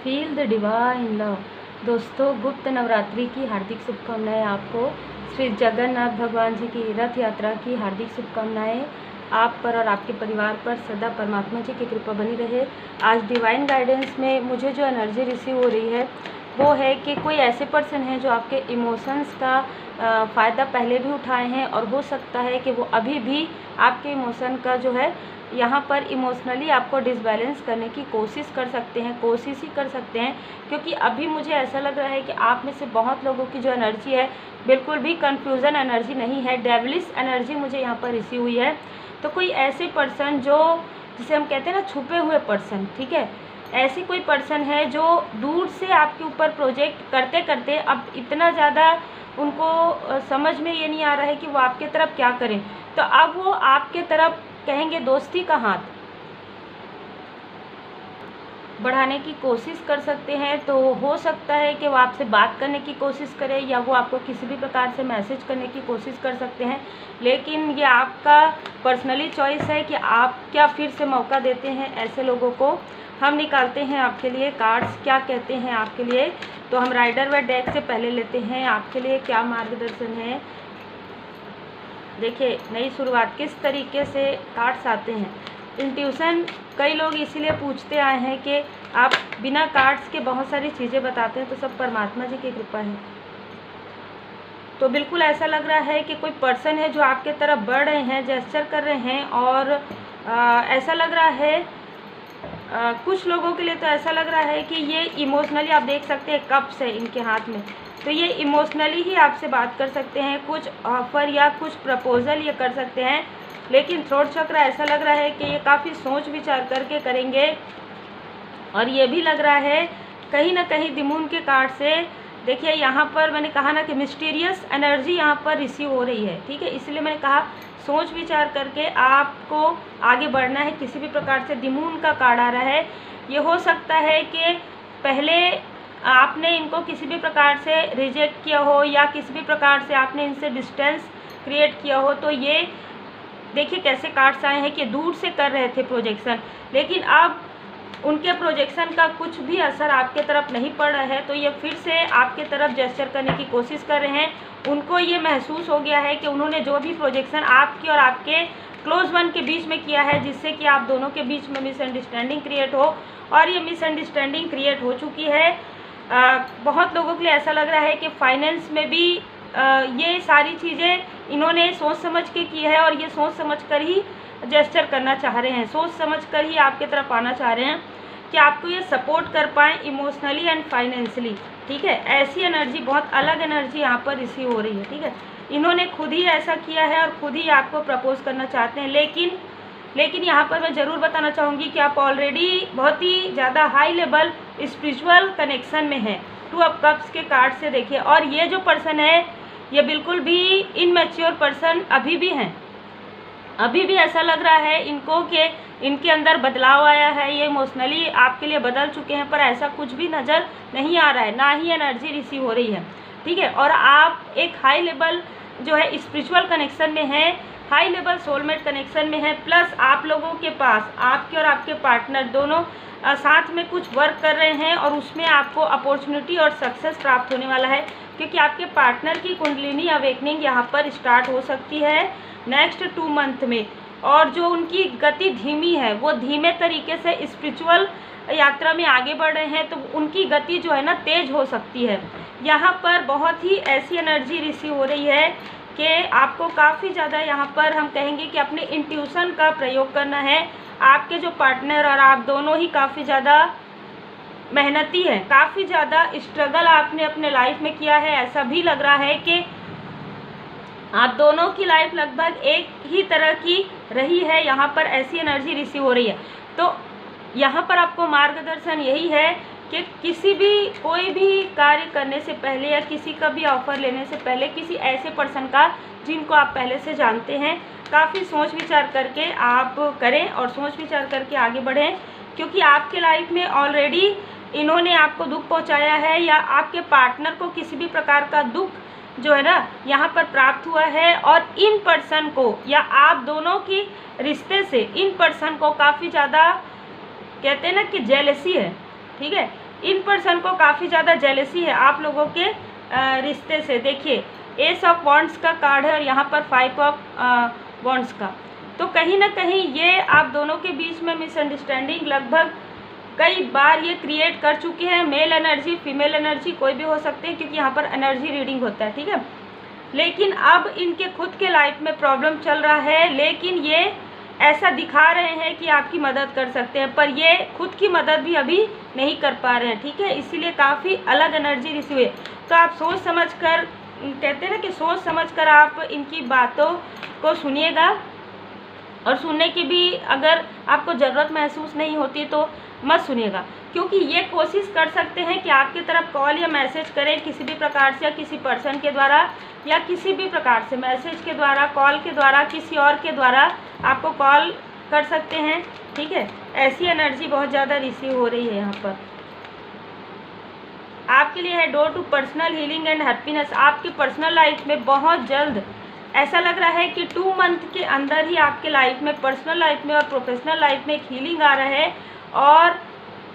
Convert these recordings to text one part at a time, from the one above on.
Feel the divine love. दोस्तों, गुप्त नवरात्रि की हार्दिक शुभकामनाएं आपको। श्री जगन्नाथ भगवान जी की रथ यात्रा की हार्दिक शुभकामनाएं आप पर और आपके परिवार पर सदा परमात्मा जी की कृपा बनी रहे। आज डिवाइन गाइडेंस में मुझे जो एनर्जी रिसीव हो रही है वो है कि कोई ऐसे पर्सन है जो आपके इमोशंस का फ़ायदा पहले भी उठाए हैं और हो सकता है कि वो अभी भी आपके इमोशन का जो है यहाँ पर इमोशनली आपको डिसबैलेंस करने की कोशिश ही कर सकते हैं, क्योंकि अभी मुझे ऐसा लग रहा है कि आप में से बहुत लोगों की जो एनर्जी है बिल्कुल भी कन्फ्यूज़न एनर्जी नहीं है, डेविलिश एनर्जी मुझे यहाँ पर रिसीव हुई है। तो कोई ऐसे पर्सन जो जिसे हम कहते हैं ना छुपे हुए पर्सन, ठीक है, ऐसी कोई पर्सन है जो दूर से आपके ऊपर प्रोजेक्ट करते करते अब इतना ज़्यादा उनको समझ में ये नहीं आ रहा है कि वो आपके तरफ क्या करें, तो अब वो आपके तरफ कहेंगे दोस्ती का हाथ बढ़ाने की कोशिश कर सकते हैं। तो हो सकता है कि वो आपसे बात करने की कोशिश करें या वो आपको किसी भी प्रकार से मैसेज करने की कोशिश कर सकते हैं, लेकिन ये आपका पर्सनली चॉइस है कि आप क्या फिर से मौका देते हैं ऐसे लोगों को। हम निकालते हैं आपके लिए कार्ड्स क्या कहते हैं आपके लिए। तो हम राइडर व डेक से पहले लेते हैं आपके लिए क्या मार्गदर्शन है। देखिए, नई शुरुआत किस तरीके से कार्ड्स आते हैं। इंट्यूशन कई लोग इसीलिए पूछते आए हैं कि आप बिना कार्ड्स के बहुत सारी चीज़ें बताते हैं, तो सब परमात्मा जी की कृपा है। तो बिल्कुल ऐसा लग रहा है कि कोई पर्सन है जो आपके तरफ बढ़ रहे हैं, जेस्चर कर रहे हैं, और ऐसा लग रहा है कुछ लोगों के लिए तो ऐसा लग रहा है कि ये इमोशनली, आप देख सकते हैं कप्स है इनके हाथ में, तो ये इमोशनली ही आपसे बात कर सकते हैं, कुछ ऑफ़र या कुछ प्रपोज़ल ये कर सकते हैं। लेकिन थ्रोट चक्र ऐसा लग रहा है कि ये काफ़ी सोच विचार करके करेंगे। और ये भी लग रहा है कहीं ना कहीं दिमून के कार्ड से, देखिए यहाँ पर मैंने कहा ना कि मिस्टीरियस एनर्जी यहाँ पर रिसीव हो रही है, ठीक है, इसलिए मैंने कहा सोच विचार करके आपको आगे बढ़ना है। किसी भी प्रकार से दिमून का कार्ड आ रहा है। ये हो सकता है कि पहले आपने इनको किसी भी प्रकार से रिजेक्ट किया हो या किसी भी प्रकार से आपने इनसे डिस्टेंस क्रिएट किया हो। तो ये देखिए कैसे कार्ड्स आए हैं कि दूर से कर रहे थे प्रोजेक्शन, लेकिन अब उनके प्रोजेक्शन का कुछ भी असर आपके तरफ नहीं पड़ रहा है, तो ये फिर से आपके तरफ जेस्चर करने की कोशिश कर रहे हैं। उनको ये महसूस हो गया है कि उन्होंने जो भी प्रोजेक्शन आपकी और आपके क्लोज वन के बीच में किया है, जिससे कि आप दोनों के बीच में मिसअंडरस्टैंडिंग क्रिएट हो, और ये मिसअंडरस्टैंडिंग क्रिएट हो चुकी है। बहुत लोगों के लिए ऐसा लग रहा है कि फाइनेंस में भी ये सारी चीज़ें इन्होंने सोच समझ के की है, और ये सोच समझ कर ही जेस्चर करना चाह रहे हैं, सोच समझ कर ही आपके तरफ आना चाह रहे हैं कि आपको ये सपोर्ट कर पाएँ इमोशनली एंड फाइनेंशियली, ठीक है। ऐसी एनर्जी, बहुत अलग एनर्जी यहाँ पर रिसीव हो रही है, ठीक है। इन्होंने खुद ही ऐसा किया है और खुद ही आपको प्रपोज करना चाहते हैं, लेकिन यहाँ पर मैं ज़रूर बताना चाहूँगी कि आप ऑलरेडी बहुत ही ज़्यादा हाई लेवल स्पिरिचुअल कनेक्शन में हैं। 2 ऑफ कप्स के कार्ड से देखिए, और ये जो पर्सन है ये बिल्कुल भी इनमैच्योर पर्सन अभी भी हैं। अभी भी ऐसा लग रहा है इनको कि इनके अंदर बदलाव आया है, ये इमोशनली आपके लिए बदल चुके हैं, पर ऐसा कुछ भी नज़र नहीं आ रहा है, ना ही एनर्जी रिसीव हो रही है, ठीक है। और आप एक हाई लेवल जो है स्पिरिचुअल कनेक्शन में है, हाई लेवल सोलमेट कनेक्शन में है, प्लस आप लोगों के पास आपके और आपके पार्टनर दोनों साथ में कुछ वर्क कर रहे हैं, और उसमें आपको अपॉर्चुनिटी और सक्सेस प्राप्त होने वाला है, क्योंकि आपके पार्टनर की कुंडलिनी अवेकनिंग यहाँ पर स्टार्ट हो सकती है नेक्स्ट 2 मंथ में। और जो उनकी गति धीमी है, वो धीमे तरीके से स्पिरिचुअल यात्रा में आगे बढ़ रहे हैं, तो उनकी गति जो है ना तेज हो सकती है। यहाँ पर बहुत ही ऐसी एनर्जी रिसीव हो रही है कि आपको काफ़ी ज़्यादा यहाँ पर हम कहेंगे कि अपने इंट्यूशन का प्रयोग करना है। आपके जो पार्टनर और आप दोनों ही काफ़ी ज़्यादा मेहनती हैं, काफ़ी ज़्यादा स्ट्रगल आपने अपने लाइफ में किया है। ऐसा भी लग रहा है कि आप दोनों की लाइफ लगभग एक ही तरह की रही है, यहाँ पर ऐसी एनर्जी रिसीव हो रही है। तो यहाँ पर आपको मार्गदर्शन यही है कि कोई भी कार्य करने से पहले या किसी का भी ऑफ़र लेने से पहले किसी ऐसे पर्सन का जिनको आप पहले से जानते हैं, काफ़ी सोच विचार करके आप करें और सोच विचार करके आगे बढ़ें, क्योंकि आपके लाइफ में ऑलरेडी इन्होंने आपको दुख पहुंचाया है, या आपके पार्टनर को किसी भी प्रकार का दुख जो है ना यहाँ पर प्राप्त हुआ है, और इन पर्सन को या आप दोनों की रिश्ते से इन पर्सन को काफ़ी ज़्यादा कहते हैं ना कि जेलसी है, ठीक है। इन पर्सन को काफ़ी ज़्यादा जेलसी है आप लोगों के रिश्ते से। देखिए एस ऑफ वॉन्ड्स का कार्ड है और यहाँ पर 5 ऑफ वॉन्ड्स का। तो कहीं ना कहीं ये आप दोनों के बीच में मिसअंडरस्टैंडिंग लगभग कई बार ये क्रिएट कर चुके हैं। मेल एनर्जी फीमेल एनर्जी कोई भी हो सकते हैं, क्योंकि यहाँ पर एनर्जी रीडिंग होता है, ठीक है। लेकिन अब इनके खुद के लाइफ में प्रॉब्लम चल रहा है, लेकिन ये ऐसा दिखा रहे हैं कि आपकी मदद कर सकते हैं, पर ये खुद की मदद भी अभी नहीं कर पा रहे हैं, ठीक है। इसीलिए काफ़ी अलग एनर्जी रिसीव है। तो आप सोच समझ कर, कहते हैं ना कि सोच समझ कर आप इनकी बातों को सुनिएगा, और सुनने की भी अगर आपको ज़रूरत महसूस नहीं होती तो मत सुनिएगा, क्योंकि ये कोशिश कर सकते हैं कि आपकी तरफ कॉल या मैसेज करें किसी भी प्रकार से, या किसी पर्सन के द्वारा, या किसी भी प्रकार से मैसेज के द्वारा, कॉल के द्वारा, किसी और के द्वारा आपको कॉल कर सकते हैं, ठीक है। ऐसी एनर्जी बहुत ज़्यादा रिसीव हो रही है यहाँ पर आपके लिए है। Door to personal healing and happiness. आपके पर्सनल लाइफ में बहुत जल्द ऐसा लग रहा है कि 2 मंथ के अंदर ही आपके लाइफ में, पर्सनल लाइफ में और प्रोफेशनल लाइफ में एक हीलिंग आ रहा है, और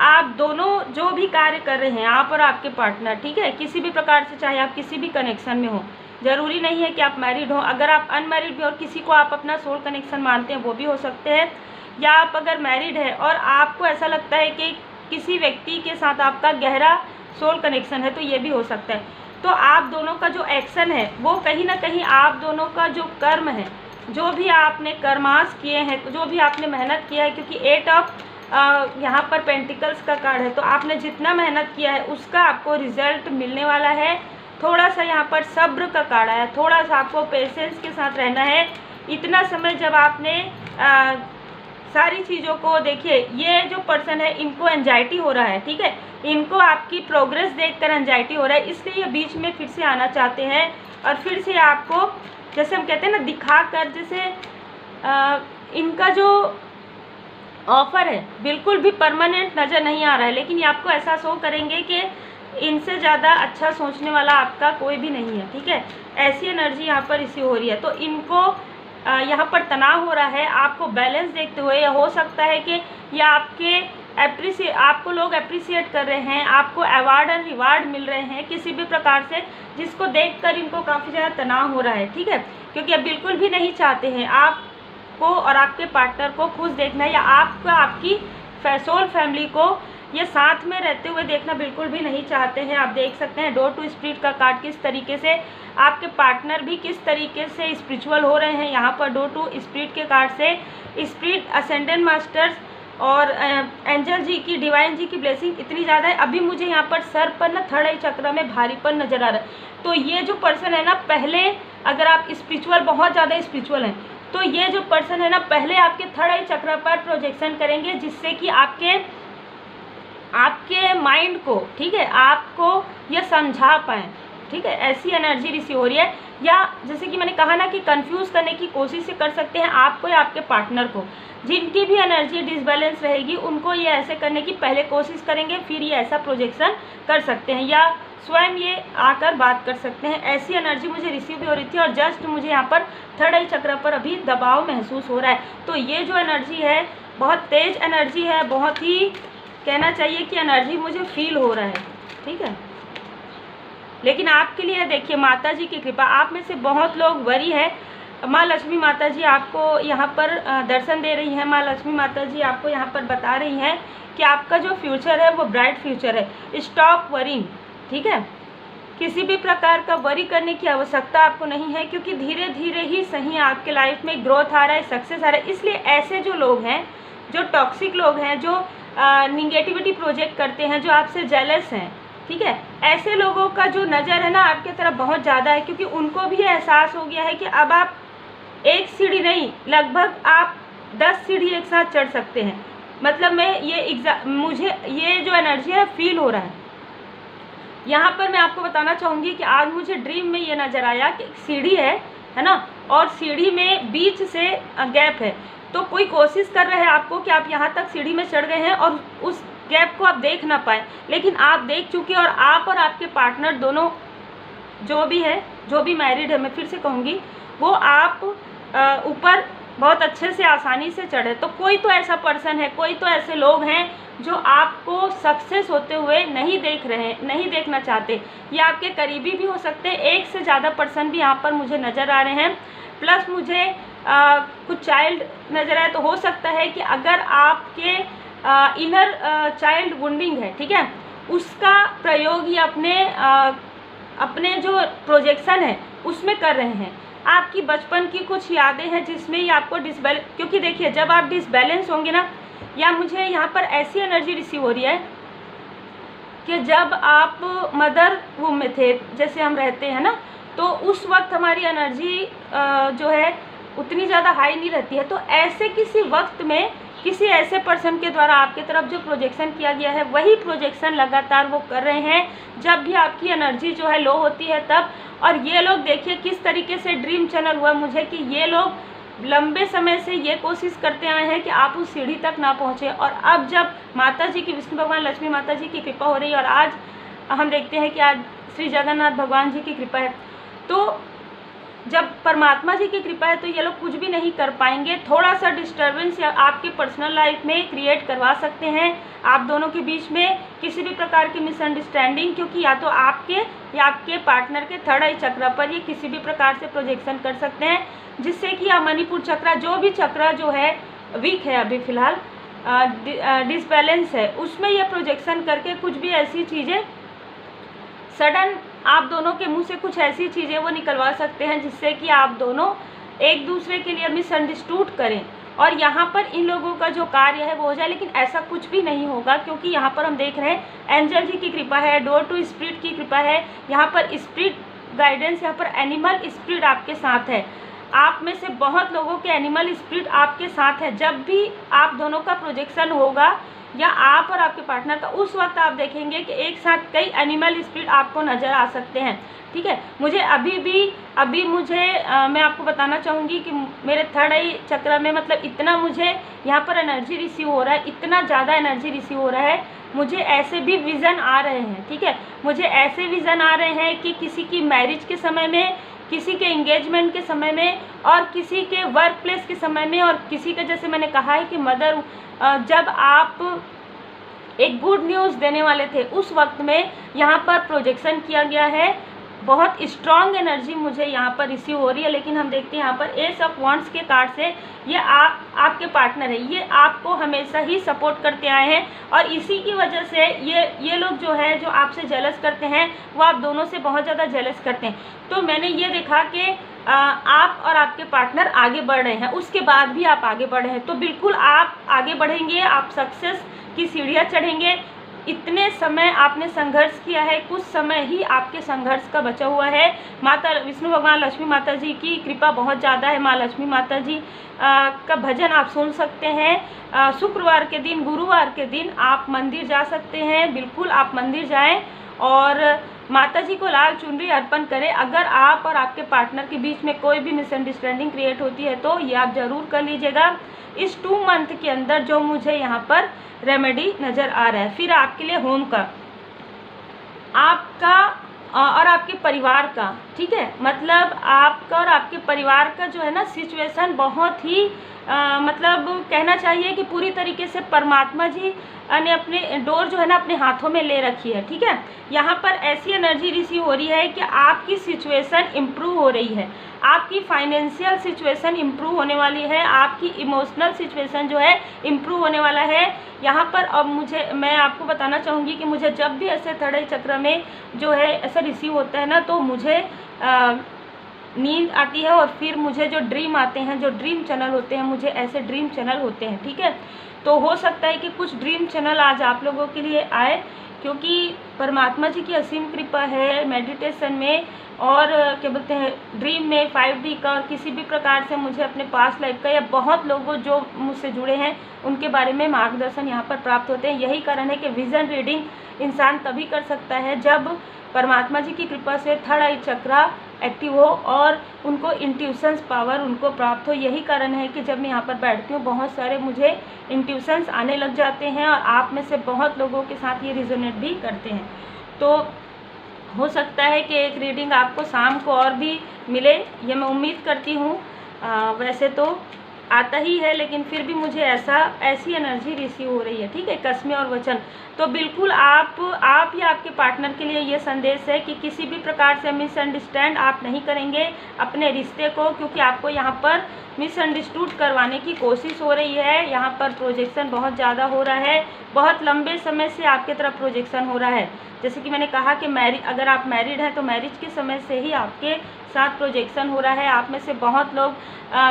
आप दोनों जो भी कार्य कर रहे हैं, आप और आपके पार्टनर, ठीक है, किसी भी प्रकार से, चाहे आप किसी भी कनेक्शन में हो, ज़रूरी नहीं है कि आप मैरिड हो। अगर आप अनमैरिड भी और किसी को आप अपना सोल कनेक्शन मानते हैं वो भी हो सकते हैं, या आप अगर मैरिड है और आपको ऐसा लगता है कि किसी व्यक्ति के साथ आपका गहरा सोल कनेक्शन है, तो ये भी हो सकता है। तो आप दोनों का जो एक्शन है वो कहीं ना कहीं आप दोनों का जो कर्म है, जो भी आपने कर्मास किए हैं, जो भी आपने मेहनत किया है, क्योंकि 8 ऑफ यहाँ पर पेंटिकल्स का कार्ड है, तो आपने जितना मेहनत किया है उसका आपको रिजल्ट मिलने वाला है। थोड़ा सा यहाँ पर सब्र का कार्ड है, थोड़ा सा आपको पेशेंस के साथ रहना है। इतना समय जब आपने सारी चीज़ों को, देखिए ये जो पर्सन है इनको एंजाइटी हो रहा है, ठीक है, इनको आपकी प्रोग्रेस देखकर एंजाइटी हो रहा है, इसलिए ये बीच में फिर से आना चाहते हैं, और फिर से आपको, जैसे हम कहते हैं ना, दिखा कर, जैसे इनका जो ऑफ़र है बिल्कुल भी परमानेंट नज़र नहीं आ रहा है, लेकिन ये आपको ऐसा शो करेंगे कि इनसे ज़्यादा अच्छा सोचने वाला आपका कोई भी नहीं है, ठीक है। ऐसी एनर्जी यहाँ पर रिसीव हो रही है। तो इनको यहाँ पर तनाव हो रहा है, आपको बैलेंस देखते हुए। हो सकता है कि या आपको लोग अप्रिसिएट कर रहे हैं, आपको अवार्ड और रिवार्ड मिल रहे हैं किसी भी प्रकार से, जिसको देखकर इनको काफ़ी ज़्यादा तनाव हो रहा है, ठीक है, क्योंकि अब बिल्कुल भी नहीं चाहते हैं आपको और आपके पार्टनर को खुश देखना, या आपकी सोल फैमिली को ये साथ में रहते हुए देखना बिल्कुल भी नहीं चाहते हैं। आप देख सकते हैं डोर टू स्पिरिट का कार्ड किस तरीके से, आपके पार्टनर भी किस तरीके से स्पिरिचुअल हो रहे हैं। यहाँ पर डोर टू स्पिरिट के कार्ड से स्पिरिट असेंडेंट मास्टर्स और एंजल जी की, डिवाइन जी की ब्लेसिंग इतनी ज़्यादा है। अभी मुझे यहाँ पर सर पर ना थर्ड आई चक्र में भारीपन नज़र आ रहा है। तो ये जो पर्सन है ना, पहले अगर आप स्पिरिचुअल, बहुत ज़्यादा स्पिरिचुअल हैं, तो ये जो पर्सन है ना, पहले आपके थर्ड आई चक्र पर प्रोजेक्शन करेंगे, जिससे कि आपके माइंड को, ठीक है, आपको ये समझा पाएँ, ठीक है। ऐसी एनर्जी रिसीव हो रही है, या जैसे कि मैंने कहा ना कि कंफ्यूज करने की कोशिश कर सकते हैं आपको या आपके पार्टनर को। जिनकी भी एनर्जी डिसबैलेंस रहेगी उनको ये ऐसे करने की पहले कोशिश करेंगे, फिर ये ऐसा प्रोजेक्शन कर सकते हैं, या स्वयं ये आकर बात कर सकते हैं। ऐसी एनर्जी मुझे रिसीव भी हो रही थी, और जस्ट मुझे यहाँ पर थर्ड आई चक्र पर अभी दबाव महसूस हो रहा है। तो ये जो एनर्जी है बहुत तेज़ एनर्जी है, बहुत ही कहना चाहिए कि एनर्जी मुझे फील हो रहा है, ठीक है। लेकिन आपके लिए देखिए माता जी की कृपा, आप में से बहुत लोग वरी है। माँ लक्ष्मी माता जी आपको यहाँ पर दर्शन दे रही हैं। माँ लक्ष्मी माता जी आपको यहाँ पर बता रही हैं कि आपका जो फ्यूचर है वो ब्राइट फ्यूचर है। स्टॉप वरिंग, ठीक है, किसी भी प्रकार का वरी करने की आवश्यकता आपको नहीं है, क्योंकि धीरे धीरे ही सही आपके लाइफ में ग्रोथ आ रहा है, सक्सेस आ रहा है। इसलिए ऐसे जो लोग हैं, जो टॉक्सिक लोग हैं, जो निगेटिविटी प्रोजेक्ट करते हैं, जो आपसे जेलस हैं, ठीक है, ऐसे लोगों का जो नज़र है ना आपके तरफ बहुत ज़्यादा है, क्योंकि उनको भी एहसास हो गया है कि अब आप एक सीढ़ी नहीं, लगभग आप 10 सीढ़ी एक साथ चढ़ सकते हैं। मतलब मुझे ये जो एनर्जी है फील हो रहा है। यहाँ पर मैं आपको बताना चाहूँगी कि आज मुझे ड्रीम में ये नज़र आया कि एक सीढ़ी है ना, और सीढ़ी में बीच से गैप है। तो कोई कोशिश कर रहे हैं आपको कि आप यहाँ तक सीढ़ी में चढ़ गए हैं और उस गैप को आप देख ना पाए, लेकिन आप देख चुके हैं। और आप और आपके पार्टनर दोनों जो भी है, जो भी मैरिड है, मैं फिर से कहूँगी, वो आप ऊपर बहुत अच्छे से आसानी से चढ़े। तो कोई तो ऐसा पर्सन है, कोई तो ऐसे लोग हैं जो आपको सक्सेस होते हुए नहीं देख रहे हैं, नहीं देखना चाहते। ये आपके करीबी भी हो सकते हैं, एक से ज़्यादा पर्सन भी यहाँ पर मुझे नज़र आ रहे हैं। प्लस मुझे कुछ चाइल्ड नज़र आए, तो हो सकता है कि अगर आपके इनर चाइल्ड वुंडिंग है, ठीक है, उसका प्रयोग ये अपने जो प्रोजेक्शन है उसमें कर रहे हैं। आपकी बचपन की कुछ यादें हैं जिसमें ये आपको डिसबैलेंस, क्योंकि देखिए जब आप डिसबैलेंस होंगे ना, या मुझे यहाँ पर ऐसी एनर्जी रिसीव हो रही है कि जब आप मदर वूम में थे, जैसे हम रहते हैं ना, तो उस वक्त हमारी एनर्जी जो है उतनी ज़्यादा हाई नहीं रहती है। तो ऐसे किसी वक्त में किसी ऐसे पर्सन के द्वारा आपके तरफ जो प्रोजेक्शन किया गया है, वही प्रोजेक्शन लगातार वो कर रहे हैं जब भी आपकी एनर्जी जो है लो होती है तब। और ये लोग देखिए किस तरीके से ड्रीम चैनल हुआ मुझे कि ये लोग लंबे समय से ये कोशिश करते आए हैं कि आप उस सीढ़ी तक ना पहुँचे। और अब जब माता जी की, विष्णु भगवान लक्ष्मी माता जी की कृपा हो रही है, और आज हम देखते हैं कि आज श्री जगन्नाथ भगवान जी की कृपा है, तो जब परमात्मा जी की कृपा है तो ये लोग कुछ भी नहीं कर पाएंगे। थोड़ा सा डिस्टर्बेंस या आपके पर्सनल लाइफ में क्रिएट करवा सकते हैं, आप दोनों के बीच में किसी भी प्रकार की मिसअंडरस्टैंडिंग, क्योंकि या तो आपके या आपके पार्टनर के थर्ड आई चक्र पर ये किसी भी प्रकार से प्रोजेक्शन कर सकते हैं, जिससे कि या मणिपुर चक्र, जो भी चक्र जो है वीक है अभी फ़िलहाल, डिसबैलेंस है, उसमें ये प्रोजेक्शन करके कुछ भी ऐसी चीज़ें सडन आप दोनों के मुंह से कुछ ऐसी चीज़ें वो निकलवा सकते हैं जिससे कि आप दोनों एक दूसरे के लिए मिसअंडरस्टूड करें, और यहाँ पर इन लोगों का जो कार्य है वो हो जाए। लेकिन ऐसा कुछ भी नहीं होगा, क्योंकि यहाँ पर हम देख रहे हैं एंजल जी की कृपा है, डोर टू स्पिरिट की कृपा है, यहाँ पर स्पिरिट गाइडेंस, यहाँ पर एनिमल स्पिरिट आपके साथ है। आप में से बहुत लोगों के एनिमल स्पिरिट आपके साथ है। जब भी आप दोनों का प्रोजेक्शन होगा या आप और आपके पार्टनर का, उस वक्त आप देखेंगे कि एक साथ कई एनिमल स्पिरिट आपको नज़र आ सकते हैं, ठीक है। मुझे अभी मुझे मैं आपको बताना चाहूँगी कि मेरे थर्ड आई चक्र में मतलब इतना मुझे यहाँ पर एनर्जी रिसीव हो रहा है, इतना ज़्यादा एनर्जी रिसीव हो रहा है, मुझे ऐसे भी विज़न आ रहे हैं, ठीक है। मुझे ऐसे विज़न आ रहे हैं कि किसी की मैरिज के समय में, किसी के एंगेजमेंट के समय में, और किसी के वर्क प्लेस के समय में, और किसी का, जैसे मैंने कहा है कि मदर, जब आप एक गुड न्यूज़ देने वाले थे उस वक्त में यहाँ पर प्रोजेक्शन किया गया है। बहुत स्ट्रॉन्ग एनर्जी मुझे यहाँ पर रिसीव हो रही है। लेकिन हम देखते हैं यहाँ पर एस ऑफ वांड्स के कार्ड से, ये आपके पार्टनर है, ये आपको हमेशा ही सपोर्ट करते आए हैं, और इसी की वजह से ये लोग जो है, जो आपसे जेलस करते हैं, वो आप दोनों से बहुत ज़्यादा जेलस करते हैं। तो मैंने ये देखा कि आप और आपके पार्टनर आगे बढ़ रहे हैं, उसके बाद भी आप आगे बढ़ रहे हैं, तो बिल्कुल आप आगे बढ़ेंगे, आप सक्सेस की सीढ़ियाँ चढ़ेंगे। इतने समय आपने संघर्ष किया है, कुछ समय ही आपके संघर्ष का बचा हुआ है। माता विष्णु भगवान लक्ष्मी माता जी की कृपा बहुत ज़्यादा है। माँ लक्ष्मी माता जी का भजन आप सुन सकते हैं। शुक्रवार के दिन, गुरुवार के दिन आप मंदिर जा सकते हैं, बिल्कुल आप मंदिर जाएं और माता जी को लाल चुनरी अर्पण करें। अगर आप और आपके पार्टनर के बीच में कोई भी मिसअंडरस्टैंडिंग क्रिएट होती है तो ये आप ज़रूर कर लीजिएगा इस 2 मंथ के अंदर, जो मुझे यहाँ पर रेमेडी नज़र आ रहा है। फिर आपके लिए होम का, आपका और आपके परिवार का, ठीक है, मतलब आपका और आपके परिवार का जो है ना सिचुएशन बहुत ही मतलब कहना चाहिए कि पूरी तरीके से परमात्मा जी ने अपने डोर जो है ना अपने हाथों में ले रखी है, ठीक है। यहाँ पर ऐसी एनर्जी रिसीव हो रही है कि आपकी सिचुएशन इम्प्रूव हो रही है, आपकी फाइनेंशियल सिचुएशन इम्प्रूव होने वाली है, आपकी इमोशनल सिचुएशन जो है इम्प्रूव होने वाला है। यहाँ पर अब मैं आपको बताना चाहूँगी कि मुझे जब भी ऐसे थर्ड आई चक्र में जो है ऐसा रिसीव होता है ना, तो मुझे नींद आती है, और फिर मुझे जो ड्रीम आते हैं, जो ड्रीम चैनल होते हैं, मुझे ऐसे ड्रीम चैनल होते हैं, ठीक है। तो हो सकता है कि कुछ ड्रीम चैनल आज आप लोगों के लिए आए, क्योंकि परमात्मा जी की असीम कृपा है मेडिटेशन में, और क्या बोलते हैं ड्रीम में 5D का, और किसी भी प्रकार से मुझे अपने पास्ट लाइफ का या बहुत लोगों जो मुझसे जुड़े हैं उनके बारे में मार्गदर्शन यहाँ पर प्राप्त होते हैं। यही कारण है कि विज़न रीडिंग इंसान तभी कर सकता है जब परमात्मा जी की कृपा से थर्ड आई चक्र एक्टिव हो और उनको इंट्यूशंस पावर उनको प्राप्त हो। यही कारण है कि जब मैं यहाँ पर बैठती हूँ बहुत सारे मुझे इंट्यूशंस आने लग जाते हैं, और आप में से बहुत लोगों के साथ ये रिजोनेट भी करते हैं। तो हो सकता है कि एक रीडिंग आपको शाम को और भी मिले, ये मैं उम्मीद करती हूँ। वैसे तो आता ही है, लेकिन फिर भी मुझे ऐसी एनर्जी रिसीव हो रही है, ठीक है, कसमें और वचन। तो बिल्कुल आप या आपके पार्टनर के लिए ये संदेश है कि किसी भी प्रकार से मिसअंडरस्टैंड आप नहीं करेंगे अपने रिश्ते को, क्योंकि आपको यहाँ पर मिसअंडरस्टूड करवाने की कोशिश हो रही है। यहाँ पर प्रोजेक्शन बहुत ज़्यादा हो रहा है, बहुत लंबे समय से आपके तरफ प्रोजेक्शन हो रहा है। जैसे कि मैंने कहा कि अगर आप मैरिड हैं तो मैरिज के समय से ही आपके साथ प्रोजेक्शन हो रहा है। आप में से बहुत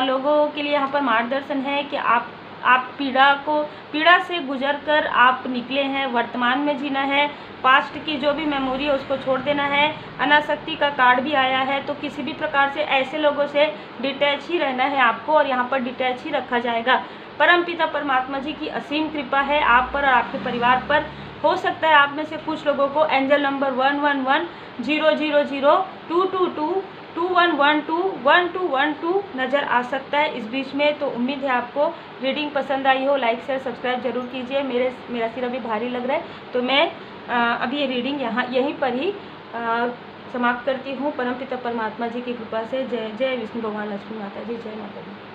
लोगों के लिए यहाँ पर मार्गदर्शन है कि आप पीड़ा से गुजरकर आप निकले हैं, वर्तमान में जीना है, पास्ट की जो भी मेमोरी है उसको छोड़ देना है। अनासक्ति का कार्ड भी आया है, तो किसी भी प्रकार से ऐसे लोगों से डिटैच ही रहना है आपको, और यहाँ पर डिटैच ही रखा जाएगा। परमपिता परमात्मा जी की असीम कृपा है आप पर और आपके परिवार पर। हो सकता है आप में से कुछ लोगों को एंजल नंबर 11100022121212 नज़र आ सकता है इस बीच में। तो उम्मीद है आपको रीडिंग पसंद आई हो। लाइक शेयर सब्सक्राइब जरूर कीजिए। मेरा सिर अभी भारी लग रहा है, तो मैं अभी ये रीडिंग यहीं पर ही समाप्त करती हूँ। परमपिता परमात्मा जी की कृपा से। जय जय विष्णु भगवान, लक्ष्मी माता जी, जय माता दी।